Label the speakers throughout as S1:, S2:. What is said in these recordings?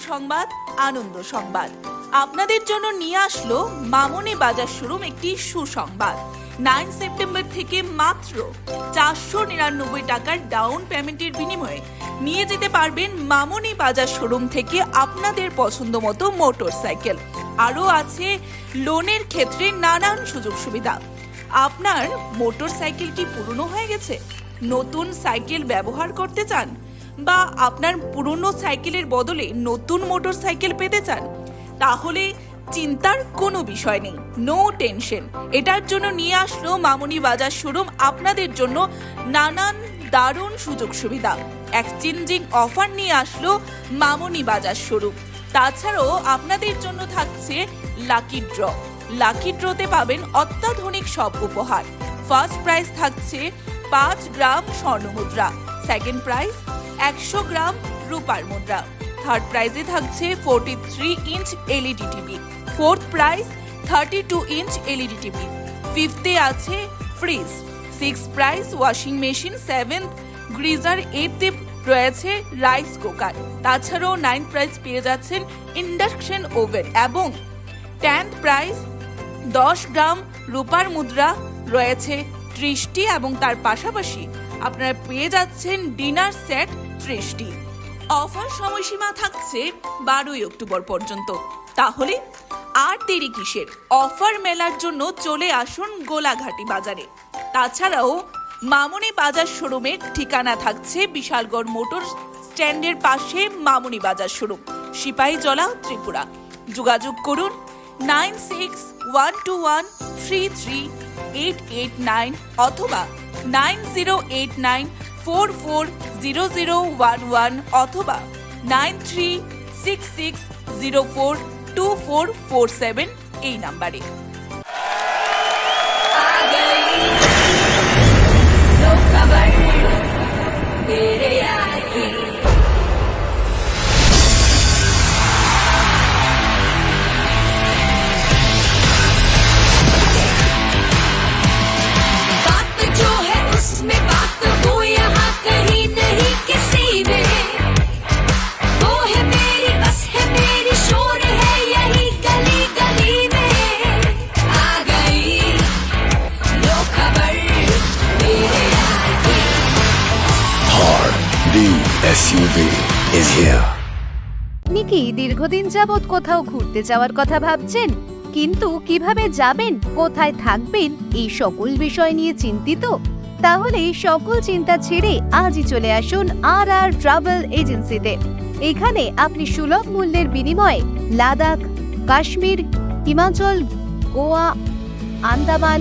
S1: সংবাদ, আনন্দ সংবাদ। আপনাদের জন্য নিয়ে আসলো মামনি বাজার শোরুম একটি সুসংবাদ। 9 সেপ্টেম্বর থেকে মাত্র 499 টাকার ডাউন পেমেন্টের বিনিময়ে নিয়ে যেতে পারবেন মামনি বাজার শোরুম থেকে আপনাদের পছন্দ মতো মোটরসাইকেল। আরও আছে লোনের ক্ষেত্রে নানান সুযোগ সুবিধা। আপনার মোটরসাইকেল কি পুরনো হয়ে গেছে, নতুন সাইকেল ব্যবহার করতে চান, বা আপনার পুরনো সাইকেলের বদলে নতুন মোটরসাইকেল পেতে চান, তাহলে চিন্তার কোনো বিষয় নেই, নো টেনশন। এটার জন্য নিয়ে আসলো মামনি বাজার শোরুম আপনাদের জন্য নানান দারুণ সুযোগ সুবিধা। এক্সচেঞ্জিং অফার নিয়ে আসলো মামনি বাজার শোরুম। তাছাড়াও আপনাদের জন্য থাকছে লাকি ড্র। লাকি ড্রতে পাবেন অত্যাধুনিক সব উপহার। ফার্স্ট প্রাইজ থাকছে 5 গ্রাম স্বর্ণ মুদ্রা, সেকেন্ড প্রাইজ 100 গ্রাম রূপার মুদ্রা, থার্ড প্রাইজে থাকছে 43 inch LED TV, fourth prize 32 inch LED TV, ফিফথে আছে fridge, six prize washing machine, seventh geyser, এইথে রয়েছে রাইস কুকার। তাছাড়াও 9th প্রাইজ পেয়ে যাচ্ছেন ইন্ডাকশন ওভেন এবং 10th প্রাইজ 10 গ্রাম রূপার মুদ্রা রয়েছে 30টি এবং তার পাশাপাশি আপনারা পেয়ে যাচ্ছেন ডিনার সেট 30টি। অফার সময়সীমা থাকছে 12ই অক্টোবর পর্যন্ত। তাহলে আর দেরি কিসের? অফার মেলার জন্য চলে আসুন গোলাঘাটি বাজারে। তাছাড়াও মামনি বাজার শোরুমের ঠিকানা থাকছে বিশালগড় মোটর স্ট্যান্ডের পাশে মামনি বাজার শোরুম, সিপাহীজলা, ত্রিপুরা। যোগাযোগ করুন 9612133889 অথবা 9089440011 অথবা 9366042447 এই নাম্বারে।
S2: SUV is here.
S3: আপনি কি দীর্ঘদিন যাবৎ কোথাও ঘুরতে যাওয়ার কথা ভাবছেন, কিন্তু কিভাবে যাবেন, কোথায় থাকবেন, এই সকল বিষয় নিয়ে চিন্তিত? তাহলে সকল চিন্তা ছেড়ে আজই চলে আসুন RR ট্রাভেল এজেন্সিতে। এখানে আপনি সুলভ মূল্যের বিনিময়ে লাদাখ, কাশ্মীর, হিমাচল, গোয়া, আন্দামান,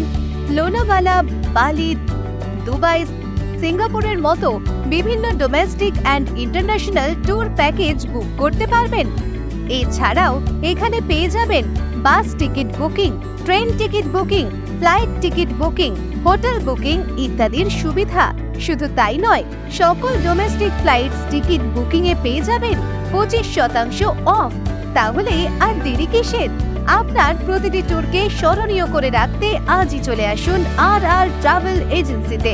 S3: লোনাভালা, বালি, দুবাই, সিঙ্গাপুরের মতো বিভিন্ন domestic and international tour package বুক করতে পারবেন। এছাড়াও এখানে পেয়ে যাবেন বাস ticket booking, train ticket booking, flight ticket booking, hotel booking ইত্যাদির সুবিধা। শুধু তাই নয়, সকল ডোমেস্টিক ফ্লাইটস টিকিট বুকিং এ পেয়ে যাবেন 25% অফ। তাহলে আর দেরি কিসের? আপনার প্রতিটি ট্যুরকে স্মরণীয় করে রাখতে আজই চলে আসুন RR ট্রাভেল এজেন্সিতে।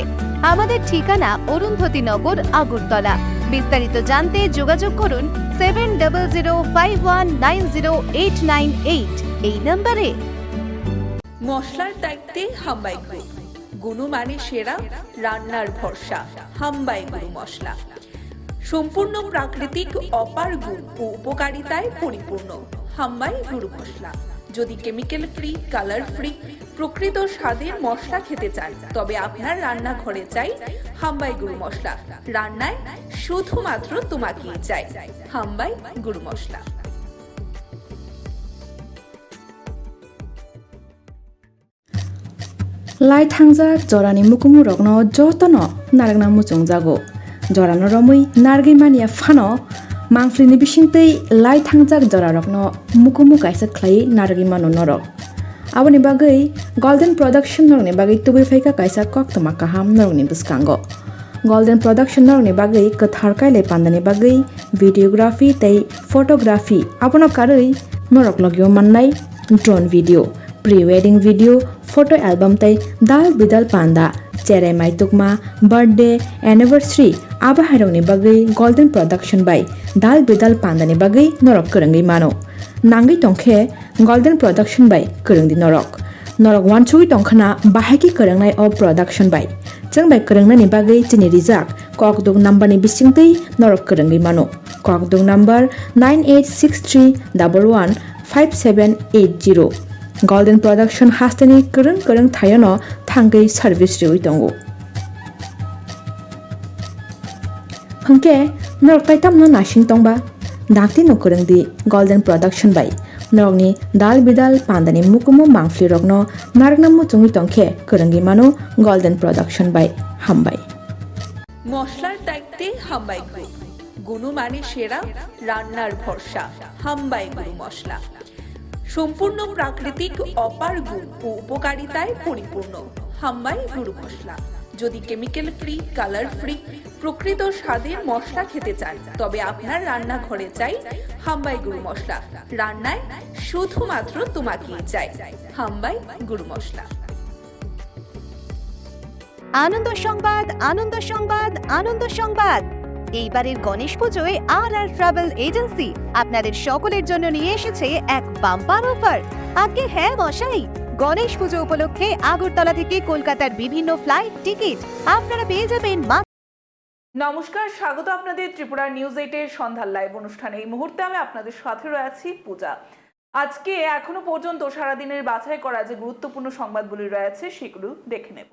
S3: আমাদের ঠিকানা অরুন্ধতী নগর, আগরতলা। বিস্তারিত জানতে যোগাযোগ করুন 7005190898 এই নম্বরে।
S1: মশলার দায়িত্বে হাম্বাই গ্রুপ। গুণমানে সেরা, রান্নার ভরসা হাম্বাই গুরু মশলা। সম্পূর্ণ প্রাকৃতিক, অপার গুণ ও উপকারিতায় পরিপূর্ণ হাম্বাই গুরু মশলা। যদি কেমিক্যাল ফ্রি, কালার ফ্রি, প্রকৃত স্বাদের মশলা খেতে চান, তবে আপনার রান্নাঘরে চাই হাম্বাই গুরু মশলা। রান্নায় শুধুমাত্র তোমাকেই চাই হাম্বাই গুরু মশলা।
S4: লাই থাংজাক জরানি মুকুমু রগno jotano naragna muchung jago jorano romui nargei mania phano mangflini bisingtei lai thangjak jora rokno mukumu kaisa khlai nargei mano norok aboni bagai golden production norni bagai tubui phaika kaisa koktoma kaham norni buskango golden production norni bagai kathar kaile pandani bagai videography tei photography abono karoi norok logio mannai drone video pre-wedding video photo album tei dal bidal panda cherai mai tukma birthday anniversary abaharokni bagui golden production by dal bidal pandani bagui norok korongui mano nangai tongkhe golden production by korongdi norok wanchui tongkhana bahaki korongnai o production by changbai korongnani bagui chini rijak kokdung number ni bisingtei norok korongui mano kokdung number 9863115780 golden production hastani korong thayono thangai service riwi tongo hangke norok taitamno nasing tongba dakti no korongdi golden production by norokni dal bidal pandani mukumu mangfli rokno nargnamu chungi tongkhe korongi mano golden production by hambai
S1: মশলার দায়িত্বে হাম্বাই group গুণমানে সেরা রান্নার ভরসা হাম্বাই গুরু মশলা সম্পূর্ণ প্রাকৃতিক অপার গুণ ও উপকারিতায় পরিপূর্ণ হাম্বাই গুরু মশলা যদি কেমিক্যাল ফ্রি কালার ফ্রি প্রকৃত স্বাদের মশলা খেতে চান তবে আপনার রান্নাঘরে চাই হাম্বাই গুরু মশলা রান্নায় শুধুমাত্র তোমাকেই চাই হাম্বাই গুরু মশলা
S3: আনন্দ সংবাদ আনন্দ সংবাদ আনন্দ সংবাদ এইবারের গণেশ পুজোয় আর ট্রাভেল এজেন্সি আপনাদের সকলের জন্য নিয়ে এসেছে এক বাম্পার অফার আগে হ্যাঁ মশাই গণেশ পুজো উপলক্ষে আগরতলা থেকে কলকাতার বিভিন্ন ফ্লাইট টিকিট আপনারা পেয়ে যাবেন
S1: নমস্কার, স্বাগত আপনাদের ত্রিপুরা নিউজ 8 এর সন্ধ্যার লাইভ অনুষ্ঠানে। এই মুহূর্তে আমি আপনাদের সাথে রয়েছি পূজা। আজকে এখনো পর্যন্ত সারাদিনের বাছাই করা যে গুরুত্বপূর্ণ সংবাদগুলি রয়েছে সেগুলো দেখে নেব।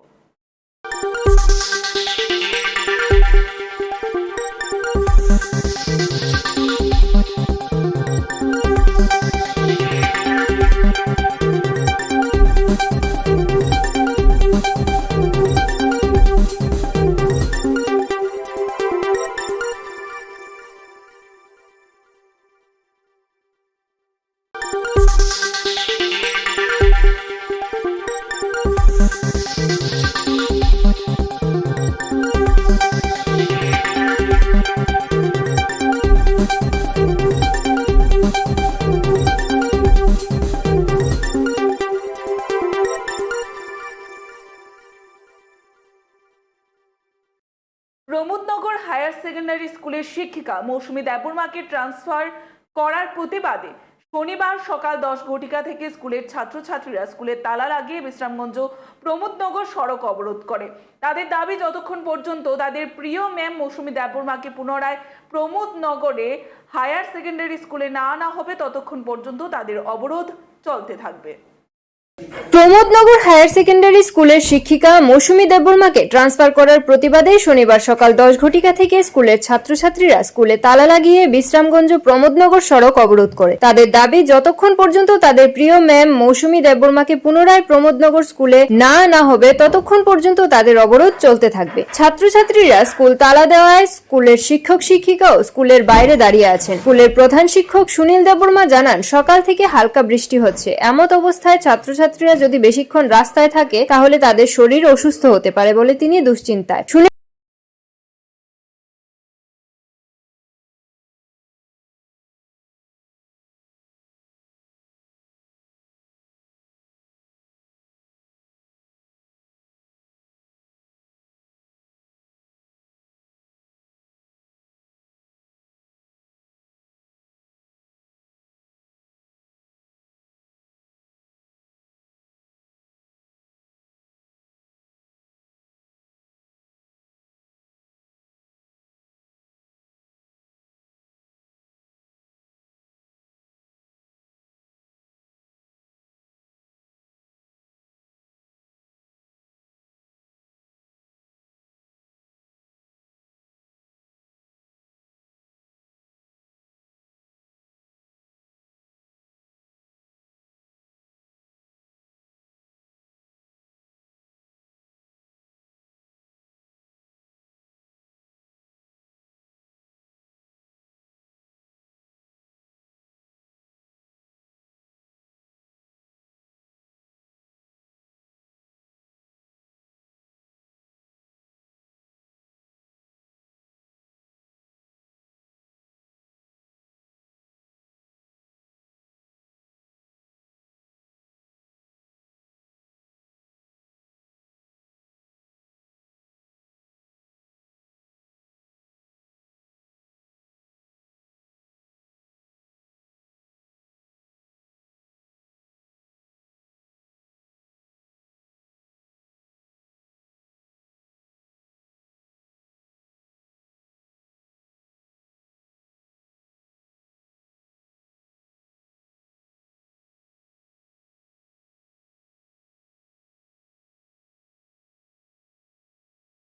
S1: প্রমোদনগর হায়ার সেকেন্ডারি স্কুলের শিক্ষিকা মৌসুমী দেববর্মাকে ট্রান্সফার করার প্রতিবাদে শনিবার সকাল 10 ঘটিকা থেকে স্কুলের ছাত্রছাত্রীরা স্কুলের তালা লাগিয়ে বিশ্রামগঞ্জ প্রমোদনগর সড়ক অবরোধ করে। তাদের দাবি যতক্ষণ পর্যন্ত তাদের প্রিয় ম্যাম মৌসুমী দেববর্মাকে পুনরায় প্রমোদনগরে হায়ার সেকেন্ডারি স্কুলে না আনা হবে ততক্ষণ পর্যন্ত তাদের অবরোধ চলতে থাকবে।
S5: প্রমোদনগর হায়ার সেকেন্ডারি স্কুলের শিক্ষিকা মৌসুমী দেববর্মাকে ট্রান্সফার করার প্রতিবাদে শনিবার সকাল 10 ঘটিকা থেকে স্কুলের ছাত্রছাত্রীরা স্কুলে তালা লাগিয়ে বিশ্রামগঞ্জ প্রমোদনগর সড়ক অবরোধ করে। তাদের দাবি যতক্ষণ পর্যন্ত তাদের প্রিয় ম্যাম মৌসুমী দেববর্মাকে পুনরায় প্রমোদনগর স্কুলে না আনা হবে ততক্ষণ পর্যন্ত তাদের অবরোধ চলতে থাকবে। ছাত্রছাত্রীরা স্কুল তালা দেওয়ায় স্কুলের শিক্ষক শিক্ষিকাও স্কুলের বাইরে দাঁড়িয়ে আছেন। স্কুলের প্রধান শিক্ষক সুনীল দেববর্মা জানান, সকাল থেকে হালকা বৃষ্টি হচ্ছে, এমত অবস্থায় ছাত্রছাত্রীরা যদি বেশিক্ষণ রাস্তায় থাকে তাহলে তাদের শরীর অসুস্থ হতে পারে বলে তিনি দুশ্চিন্তায়।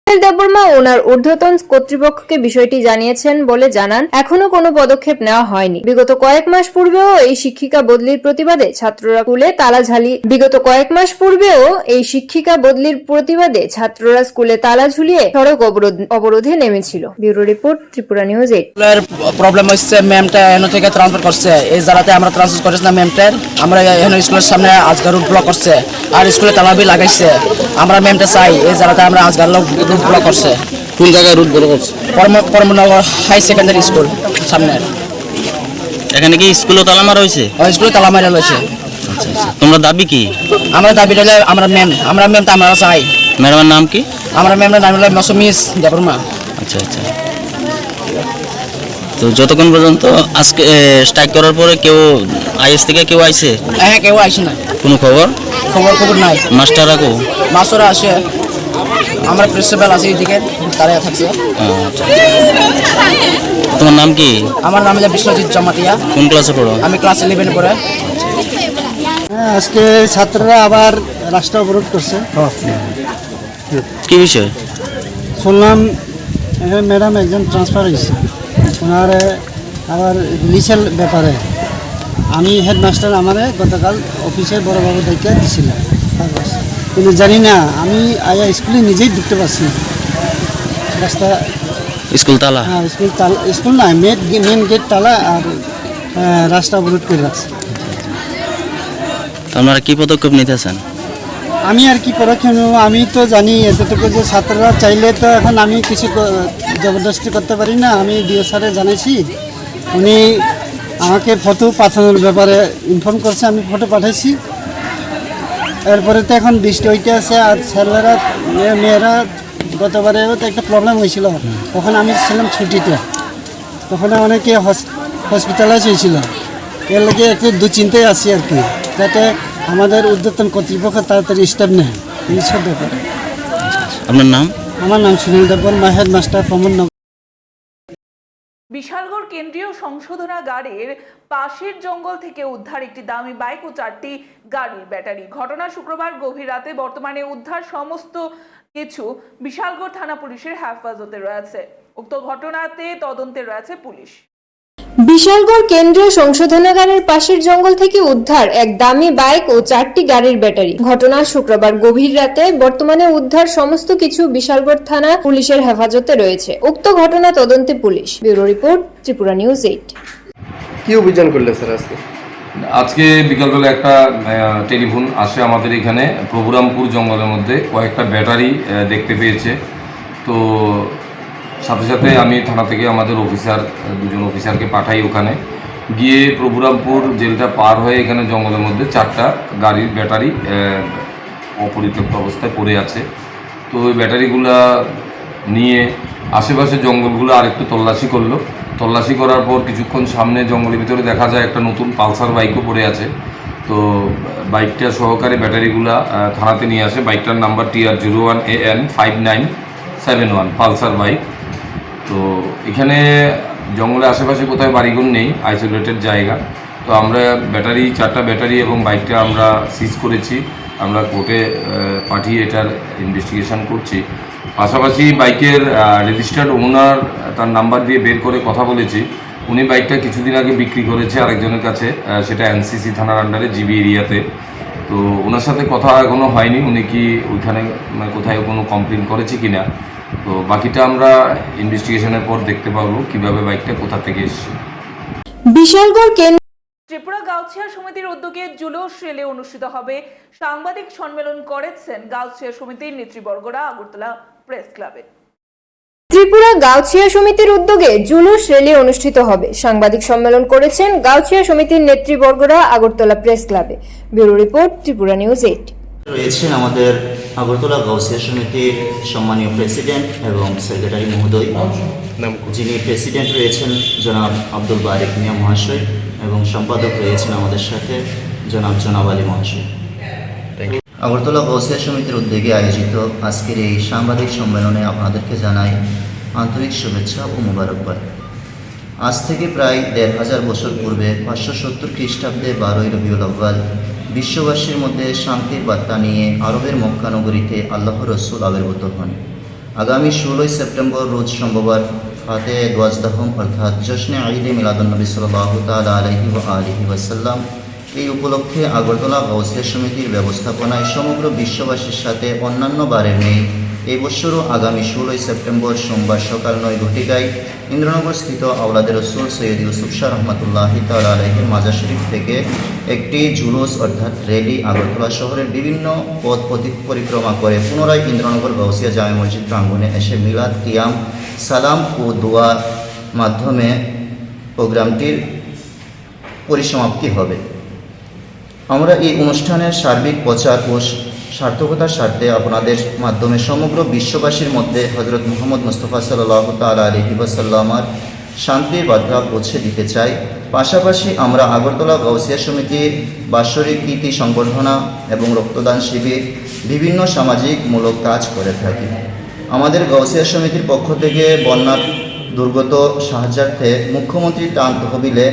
S5: দেববর্মা ওনার ঊর্ধ্বতন কর্তৃপক্ষকে বিষয়টি জানিয়েছেন বলে জানান, এখনো কোনো পদক্ষেপ নেওয়া হয়নি। বিগত কয়েক মাস পূর্বেও এই শিক্ষিকা বদলির প্রতিবাদে ছাত্ররা স্কুলে তালা ঝুলিয়ে সড়ক অবরোধে নেমেছিল। Bureau report, Tripura news 8।
S6: Problem হচ্ছে ম্যামটা এখান থেকে ট্রান্সফার করছে, এই জায়গাতে আমরা ট্রান্সফার করেছিলাম ম্যামটার, আমরা এখানে স্কুলের সামনে আজকাল রুট ব্লক করছে আর স্কুলে তালাবি লাগাইছে। আমরা ম্যামটা চাই এই জায়গাতে আমরা আজকাল রুট ব্লক করছে।
S7: কোন জায়গায় রুট ব্লক করছে?
S6: পরমনগর হাই সেকেন্ডারি স্কুল সামনে।
S7: এখানে কি স্কুলে তালা মারা হয়েছে?
S6: স্কুলে তালা মারা রয়েছে।
S7: আচ্ছা আচ্ছা, তোমরা দাবি কি?
S6: আমরা দাবি হলে আমরা ম্যামটা আমরা চাই।
S7: ম্যাডামের নাম কি?
S6: আমরা ম্যামের নাম হলো মৌসুমিস দেববর্মা।
S7: আচ্ছা আচ্ছা, তো যতক্ষণ পর্যন্ত আজকে স্ট্রাইক করার পরে কেউ আইএস থেকে কেউ আইছে?
S6: হ্যাঁ, কেউ আসে না,
S7: কোনো খবর
S6: নাই।
S7: মাস্টাররা কো?
S6: মাস্টাররা আসে, আমরা প্রিন্সিপাল আছি এদিকে, তারা থাকছে।
S7: তোমার নাম কি?
S6: আমার নাম হলো বিশ্বজিৎ জমাতিয়া।
S7: কোন ক্লাসে পড়ো?
S6: আমি ক্লাস 11 পড়ে।
S8: আজকে ছাত্ররা আবার রাস্তা অবরোধ করছে।
S7: কি বিষয়?
S8: শুনলাম ম্যাডাম একজন ট্রান্সফার হয়েছে, ওনার আবার রিলিজের ব্যাপারে আমি হেডমাস্টার আমারে গতকাল অফিসে বড়োবাবু দেখে দিছিলাম কাগজ, কিন্তু জানি না আমি আয়া স্কুলে নিজেই ঢুকতে পারছি না। রাস্তা
S7: স্কুল তালা?
S8: হ্যাঁ, স্কুল না, মেন গেট তালা আর রাস্তা অবরোধ করে রাখছে।
S7: আপনারা কি পদক্ষেপ নিতেছেন?
S8: আমি আর কি পদক্ষেপ নেব, আমি তো জানি এতটুকু যে ছাত্ররা চাইলে তো এখন আমি কিছু জবরদস্তি করতে পারি না। আমি ডিও স্যারে জানাইছি, উনি আমাকে ফটো পাঠানোর ব্যাপারে ইনফর্ম করছে, আমি ফটো পাঠাইছি। এরপরে তো এখন বৃষ্টি হইতে আছে আর ছেলেরা মেয়েরা গতবারেও তো একটা প্রবলেম হয়েছিল, তখন আমি ছিলাম ছুটিতে, তখন অনেকে হসপিটালাইজ হয়েছিল। এর লাগে একটু দুশ্চিন্তায় আছি আর কি, যাতে আমাদের ঊর্ধ্বতন কর্তৃপক্ষ তাড়াতাড়ি স্টেপ নেয় এইসব ব্যাপারে।
S7: আপনার নাম?
S8: আমার নাম সুনীল দেববর্মা, হেডমাস্টার প্রমোদনগর।
S1: বিশালগড় কেন্দ্রীয় সংশোধনাগারের পাশের জঙ্গল থেকে উদ্ধার একটি দামি বাইক ও 4টি গাড়ির ব্যাটারি। ঘটনা শুক্রবার গভীর রাতে। বর্তমানে উদ্ধার সমস্ত কিছু বিশালগড় থানা পুলিশের হেফাজতে রয়েছে। উক্ত ঘটনাতে তদন্তে রয়েছে পুলিশ।
S5: বিশালগড় কেন্দ্রীয় সংশোধনাগারের পাশের জঙ্গল থেকে উদ্ধার এক দামি বাইক ও 4টি গাড়ির ব্যাটারি। ঘটনা শুক্রবার গভীর রাতে। বর্তমানে উদ্ধার সমস্ত কিছু বিশালগড় থানা পুলিশের হেফাজতে রয়েছে। উক্ত ঘটনা তদন্তে police. Bureau report, Tripura news 8।
S9: কি অভিযান করলে স্যার আজকে?
S10: আজকে বিকালবেলা একটা টেলিফোন আসে আমাদের এখানে প্রভুরামপুর জঙ্গলের মধ্যে কয়েকটা ব্যাটারি দেখতে পেয়েছে। তো সাথে সাথে আমি থানা থেকে আমাদের দুজন অফিসারকে পাঠাই ওখানে গিয়ে প্রভুরামপুর জেলটা পার হয়ে এখানে জঙ্গলের মধ্যে 4টা গাড়ির ব্যাটারি অপরিত্যক্ত অবস্থায় পড়ে আছে। তো ওই ব্যাটারিগুলা নিয়ে আশেপাশে জঙ্গলগুলো আরেকটু তল্লাশি করলো। তল্লাশি করার পর কিছুক্ষণ সামনে জঙ্গলের ভিতরে দেখা যায় একটা নতুন পালসার বাইকও পড়ে আছে। তো বাইকটা সহকারে ব্যাটারিগুলা থানাতে নিয়ে আসে। বাইকটার নাম্বার TR01AN5971 পালসার বাইক। তো এখানে জঙ্গলের আশেপাশে কোথায় বাড়িঘর নেই, আইসোলেটেড জায়গা। তো আমরা 4টা ব্যাটারি এবং বাইকটা আমরা সিজ করেছি। আমরা কোর্টে পাঠিয়ে এটার ইনভেস্টিগেশন করছি। পাশাপাশি বাইকের রেজিস্টার্ড ওনার তার নাম্বার দিয়ে বের করে কথা বলেছি। উনি বাইকটা কিছুদিন আগে বিক্রি করেছে আরেকজনের কাছে, সেটা এনসিসি থানার আন্ডারে জিবি এরিয়াতে। তো ওনার সাথে কথা এখনও হয়নি, উনি কি ওইখানে কোথায় কোনো কমপ্লেন করেছে কিনা। তো বাকিটা আমরা ইনভেস্টিগেশনের পর দেখতে পাবো কিভাবে বাইকটা কোথা থেকে এসেছে।
S5: বিশালগড়
S1: ত্রিপুরা গাউছিয়া সমিতির উদ্যোগে জুলুস রেলে অনুষ্ঠিত হবে। সাংবাদিক সম্মেলন করেছেন গাউছিয়া সমিতির নেতৃবর্গরা আগরতলা প্রেস ক্লাবে।
S5: ত্রিপুরা গাউছিয়া সমিতির উদ্যোগে জুলুস র্যালি অনুষ্ঠিত হবে। সাংবাদিক সম্মেলন করেছেন গাউছিয়া সমিতির নেতৃবর্গরা আগরতলা প্রেস ক্লাবে। Bureau report, Tripura news 8।
S11: রয়েছেন আমাদের আগরতলা গাউছিয়া সমিতির সম্মানীয় প্রেসিডেন্ট এবং সেক্রেটারি মহোদয়, যিনি প্রেসিডেন্ট রয়েছেন জনাব আব্দুল বারেক মিয়া মহাশয় এবং সম্পাদক রয়েছেন আমাদের সাথে জনাব আলী মহাশয়। আগরতলা গাউছিয়া সমিতির উদ্যোগে আয়োজিত আজকের এই সাংবাদিক সম্মেলনে আপনাদেরকে জানাই আন্তরিক শুভেচ্ছা ও মোবারকবাদ। আজ থেকে প্রায় ১৫০০ বছর পূর্বে ৫৭০ খ্রিস্টাব্দে ১২ই রবিউল আউয়াল বিশ্ববাসীর মধ্যে শান্তির বার্তা নিয়ে আরবের মক্কা নগরীতে আল্লাহ রসুল আবির্ভূত হন। আগামী 16 সেপ্টেম্বর রোজ সোমবার ফাতে দোয়াজদাহম অর্থাৎ জশ্নে ঈদে মিলাদুন্নবী সাল্লাল্লাহু তাআলা আলাইহি ওয়া আলিহি ওয়াসাল্লাম এই উপলক্ষে আগরতলা গাউসিয়া সমিতির ব্যবস্থাপনায় সমগ্র বিশ্ববাসীর সাথে অন্যান্য বারের নেই এই বছরও আগামী 16 সেপ্টেম্বর সোমবার সকাল 9 ঘটিকায় ইন্দ্রনগর স্থিত আওলাদের রসুল সৈয়দ ইউসুফ শাহ রহমতুল্লাহি তাআলা আলাইহির মাজার শরীফ থেকে একটি জুলুস অর্থাৎ র্যালি আগরতলা শহরের বিভিন্ন পথ পরিক্রমা করে পুনরায় ইন্দ্রনগর গাউসিয়া জামে মসজিদ প্রাঙ্গণে এসে মিলাদ কিয়াম সালাম ও দোয়ার মাধ্যমে প্রোগ্রামটির পরিসমাপ্তি হবে। আমরা এই অনুষ্ঠানের সার্বিক প্রচার ও সার্থকতার স্বার্থে আপনাদের মাধ্যমে সমগ্র বিশ্ববাসীর মধ্যে হজরত মুহাম্মদ মুস্তাফা সাল্লাল্লাহু তাআলা আলাইহি ওয়াসাল্লামের শান্তির বার্তা পৌঁছে দিতে চাই। পাশাপাশি আমরা আগরতলা গাউসিয়া সমিতির বাৎসরিক কীর্তি সংবর্ধনা এবং রক্তদান শিবির বিভিন্ন সামাজিকমূলক কাজ করে থাকি। আমাদের গাউসিয়া সমিতির পক্ষ থেকে বন্যা দুর্গত সাহায্যার্থে মুখ্যমন্ত্রী ত্রাণ তহবিলে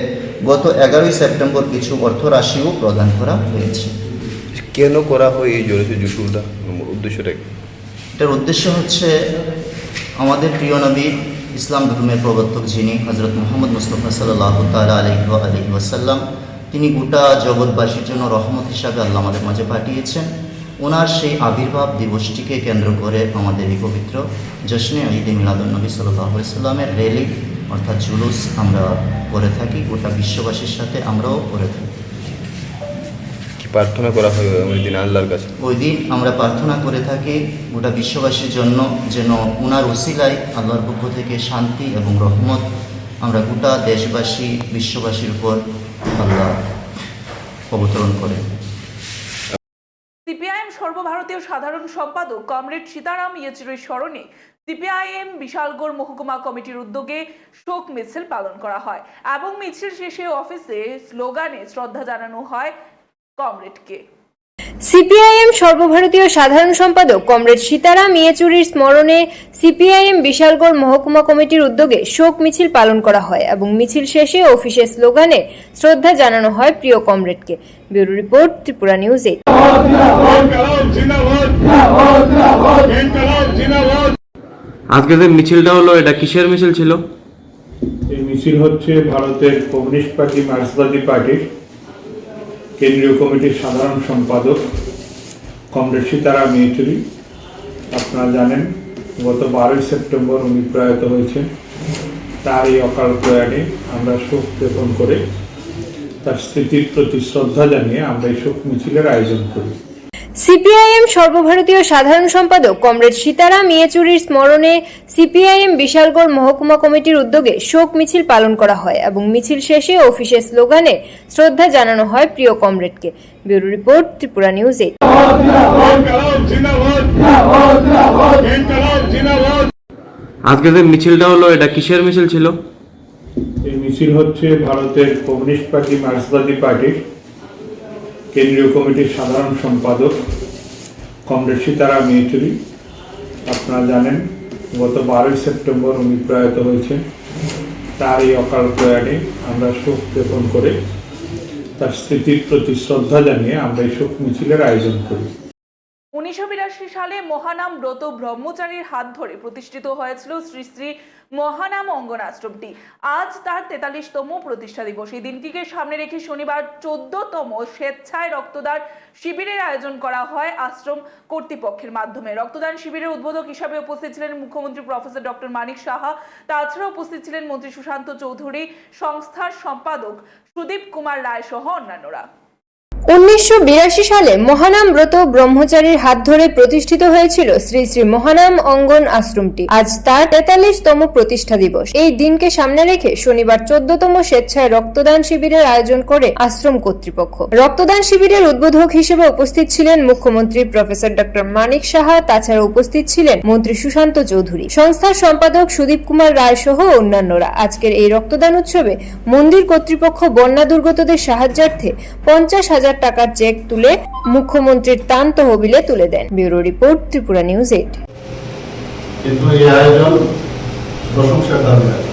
S11: গত 11 সেপ্টেম্বর কিছু অর্থরাশিও প্রদান করা হয়েছে।
S9: কেন করা হয় এই জুলুসটা, উদ্দেশ্যটা কি?
S11: এটার উদ্দেশ্য হচ্ছে আমাদের প্রিয় নবী ইসলাম ধর্মের প্রবর্তক যিনি হজরত মুহাম্মদ মুস্তাফা সাল্লাল্লাহু তাআলা আলাইহি ওয়াসাল্লাম, তিনি গোটা জগৎবাসীর জন্য রহমত হিসাবে আল্লাহ আমাদের মাঝে পাঠিয়েছেন। ওনার সেই আবির্ভাব দিবসটিকে কেন্দ্র করে আমাদের এই পবিত্র জশ্নে ঈদে মিলাদুন্নবী সাল্লাল্লাহু আলাইহি ওয়াসাল্লামের র্যালি অর্থাৎ জুলুস আমরা করে থাকি, গোটা বিশ্ববাসীর সাথে আমরাও করে থাকি।
S9: কি প্রার্থনা করা হয় ওই দিন আল্লাহর কাছে?
S11: ওই দিন আমরা প্রার্থনা করে থাকি গোটা বিশ্ববাসীর জন্য যেন ওনার ওসিলায় আল্লাহর পক্ষ থেকে শান্তি এবং রহমত আমরা গোটা দেশবাসী বিশ্ববাসীর উপর আল্লাহ অবতরণ করে।
S1: সিপিআইএম সর্বভারতীয় সাধারণ সম্পাদক কমরেড সীতারাম ইয়েচুরির স্মরণে সিপিআইএম বিশালগড় মহকুমা কমিটির উদ্যোগে শোক মিছিল পালন করা হয় এবং মিছিল শেষে অফিসে স্লোগানে শ্রদ্ধা জানানো হয় কমরেডকে।
S5: সিপিআইএম সর্বভারতীয় সাধারণ সম্পাদক কমরেড সীতারাম ইয়েচুরির স্মরণে সিপিআইএম বিশালগড় মহকুমা কমিটির উদ্যোগে শোক মিছিল পালন করা হয় এবং মিছিল শেষে অফিসের স্লোগানে শ্রদ্ধা জানানো হয় প্রিয় কমরেডকে। Bureau report, Tripura news 8।
S12: আজকে যে মিছিলটা হলো, এটা কিসের মিছিল ছিল?
S13: এই মিছিল হচ্ছে ভারতের কমিউনিস্ট পার্টি মার্ক্সবাদী পার্টির কেন্দ্রীয় কমিটির সাধারণ সম্পাদক কমরেড সীতারাম ইয়েচুরি। আপনারা জানেন গত 12 সেপ্টেম্বর উনি প্রয়াত হয়েছেন। তার এই অকাল প্রয়াণে আমরা শোক জ্ঞাপন করে তার স্মৃতির প্রতি শ্রদ্ধা জানিয়ে আমরা এই শোক মিছিলের আয়োজন করি।
S5: সিপিআইএম সর্বভারতীয় সাধারণ সম্পাদক কমরেড সীতারাম ইয়েচুরির স্মরণে সিপিআইএম বিশালগড় মহকুমা কমিটির উদ্যোগে শোক মিছিল পালন করা হয় এবং মিছিল শেষে অফিসের স্লোগানে শ্রদ্ধা জানানো হয় প্রিয় কমরেডকে। Bureau report, Tripura news 8।
S12: আজকে যে মিছিলটা হলো, এটা কিসের মিছিল ছিল?
S13: এই মিছিল হচ্ছে ভারতের কমিউনিস্ট পার্টি মার্ক্সবাদী পার্টির কেন্দ্রীয় কমিটির সাধারণ সম্পাদক কমরেড সীতারাম ইয়েচুরি। আপনারা জানেন গত 12 সেপ্টেম্বর উনি প্রয়াত হয়েছেন। তার এই অকাল প্রয়াণে আমরা শোক জ্ঞাপন করে তার স্মৃতির প্রতি শ্রদ্ধা জানিয়ে আমরা এই শোক মিছিলের আয়োজন করি।
S1: 1982 সালে মহানাম ব্রত ব্রহ্মচারীর হাত ধরে প্রতিষ্ঠিত হয়েছিল শ্রী শ্রী মহানাম অঙ্গন আশ্রমটি। আজ তার 43তম প্রতিষ্ঠা দিবস। এই দিনটিকে সামনে রেখে শনিবার 14তম স্বেচ্ছায় রক্তদান শিবিরের আয়োজন করা হয় আশ্রম কর্তৃপক্ষের মাধ্যমে। রক্তদান শিবিরের উদ্বোধক হিসাবে উপস্থিত ছিলেন মুখ্যমন্ত্রী প্রফেসর ডক্টর মানিক সাহা। তাছাড়া উপস্থিত ছিলেন মন্ত্রী সুশান্ত চৌধুরী, সংস্থার সম্পাদক সুদীপ কুমার রায় সহ অন্যান্যরা।
S5: 1982 সালে মহানাম ব্রত ব্রহ্মচারীর হাত ধরে প্রতিষ্ঠিত হয়েছিল শ্রী শ্রী মহানাম অঙ্গন আশ্রমটি। আজ তার 43তম প্রতিষ্ঠা দিবস। এই দিনকে সামনে রেখে শনিবার 14তম স্বেচ্ছায় রক্তদান শিবিরের আয়োজন করে আশ্রম কর্তৃপক্ষ। রক্তদান শিবিরের উদ্বোধক হিসেবে উপস্থিত ছিলেন মুখ্যমন্ত্রী প্রফেসর ডক্টর মানিক সাহা। তাছাড়া উপস্থিত ছিলেন মন্ত্রী সুশান্ত চৌধুরী, সংস্থার সম্পাদক সুদীপ কুমার রায় সহ অন্যান্যরা। আজকের এই রক্তদান উৎসবে মন্দির কর্তৃপক্ষ বন্যা দুর্গতদের সাহায্যার্থে 50,000 টাকার চেক তুলে মুখ্যমন্ত্রীর ত্রাণ তহবিলে তুলে দেন। Bureau report, Tripura news 8।
S14: কিন্তু এই আয়োজন প্রশংসার দাবি রাখে।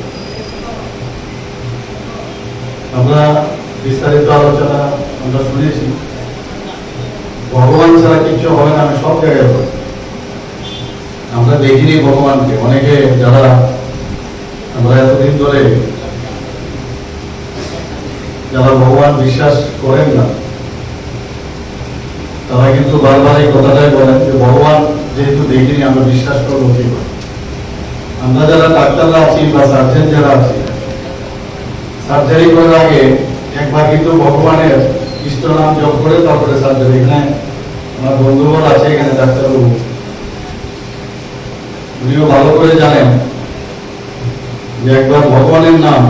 S14: আমরা বিস্তারিত আলোচনা আমরা শুনেছি, ভগবান ছাড়া কিছু হবে না, আমি সব জায়গায় বলি। আমরা দেখিনি ভগবানকে। অনেকে যারা আমরা এতদিন ধরে যারা ভগবান বিশ্বাস করেন না, তারা কিন্তু বারবার এই কথাটাই বলেন যে ভগবান যেহেতু দেখিনি আমরা বিশ্বাস করবো কি করে। আমরা যারা ডাক্তাররা আছি বা সার্জন যারা আছি, সার্জারি করার আগে একবার কিন্তু ভগবানের ইষ্ট নাম জপ করে তারপরে সার্জারি। এখানে আমার বন্ধুবর আছে, এখানে ডাক্তারবাবু, উনিও ভালো করে জানেন যে একবার ভগবানের নাম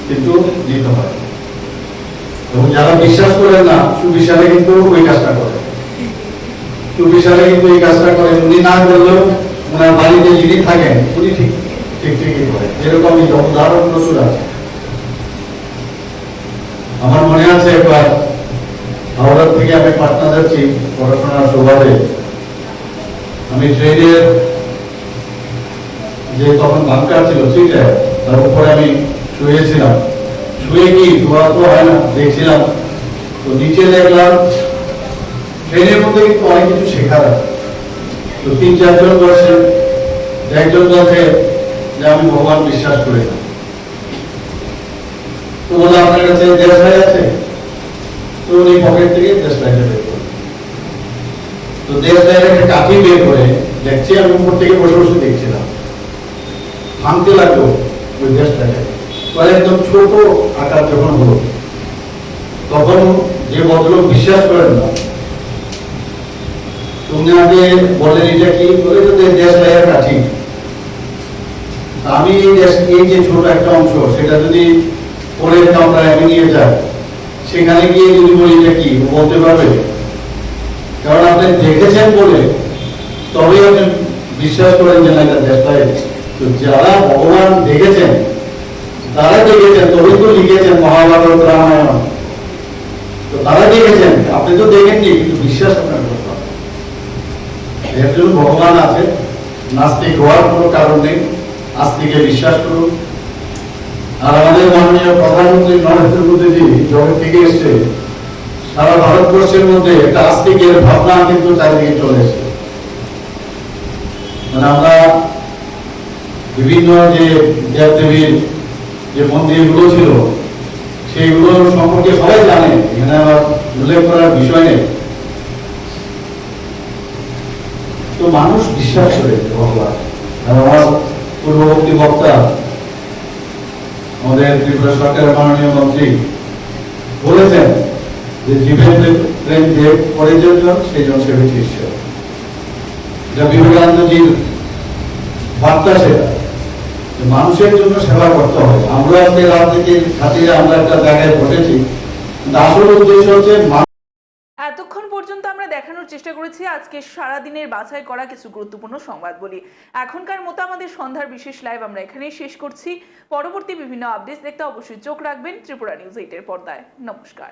S14: কিন্তু দিতে হয়। এবং যারা বিশ্বাস করেন না, সুবিচারে কিন্তু ওই কাজটা করে, সুবিচারে কিন্তু এই কাজটা করে। উনি না করলেও ওনার বাড়িতে যিনি থাকেন উনি ঠিকই করে। যেরকম উদাহরণ প্রচুর আছে। আমার মনে আছে একবার হাওড়া থেকে আমি পাটনা যাচ্ছি পড়াশোনার সুবাদে, আমি ট্রেনের যে তখন বাংকার ছিল সিটে, তার উপরে আমি শুয়েছিলাম। শুয়ে কি শোয়া তো হয় না, দেখছিলাম তো নিচে দেখলাম ট্রেনের মধ্যে কিন্তু অনেক কিছু শেখার আছে। তো 3-4 জন বসে, একজন বলছে যে আমি ভগবান বিশ্বাস করি না। তো বলে আপনার কাছে দেশলাই আছে? তো উনি পকেট থেকে দেশলাইটা বের করে, তো দেশলাইয়ের একটা কাঠি বের করে দেখছি, আমি উপর থেকে বসে বসে দেখছিলাম, ভাঙতে লাগলো ওই দেশলাইটা। পরে একদম ছোট আকার যখন হলো, তখন যে ভদ্রলোক বিশ্বাস করেন না, তুমি আগে বলেন এটা কি, বলে তো দেশলাইয়ের কাঠি। আমি এই যে ছোট একটা অংশ, সেটা যদি পরের কামরায় আমি নিয়ে যাই, সেখানে গিয়ে যদি বলি এটা কি, বলতে পারবে? কারণ আপনি দেখেছেন বলে তবে আপনি বিশ্বাস করেন যে না এটা দেশলাই। তো যারা ভগবান দেখেছেন, তারা দেখেছেন, তবে তো লিখেছেন মহাভারত রামায়ণ, তো তারা দেখেছেন, আপনি তো দেখেননি, কিন্তু বিশ্বাস আপনার করতে হবে। এর জন্য ভগবান আছে, নাস্তিক হওয়ার কোনো কারণ নেই, আস্তিকে বিশ্বাস করুন। আর আমাদের মাননীয় প্রধানমন্ত্রী নরেন্দ্র মোদীজি যবে থেকে এসছে, সারা ভারতবর্ষের মধ্যে একটা আস্তিকের ভাবনা কিন্তু চারিদিকে চলে এসছে। মানে আমরা বিভিন্ন যে দেবদেবীর যে মন্দিরগুলো ছিল, সেইগুলো সম্পর্কে সবাই জানে, এখানে আমার উল্লেখ করার বিষয় নেই। তো মানুষ বিশ্বাস করে ভগবান। আমার পূর্ববর্তী বক্তা আমাদের ত্রিপুরা সরকারের মাননীয় মন্ত্রী বলেছেন যে জীবের প্রেম যে করে যেজন সেই জন সে হচ্ছে ঈশ্বর। এটা বিবেকানন্দজির বার্তা, সেটা মানুষের জন্য সেবা করতে হবে। আমরা আজকে রাজনীতির খাতিরে আমরা একটা জায়গায় বসেছি, কিন্তু আসল উদ্দেশ্য হচ্ছে
S1: এতক্ষণ পর্যন্ত আমরা দেখানোর চেষ্টা করেছি আজকে সারাদিনের বাছাই করা কিছু গুরুত্বপূর্ণ সংবাদ বলি। এখনকার মতো আমাদের সন্ধ্যার বিশেষ লাইভ আমরা এখানেই শেষ করছি। পরবর্তী বিভিন্ন আপডেটস দেখতে অবশ্যই চোখ রাখবেন ত্রিপুরা নিউজ 8 এর পর্দায়। নমস্কার।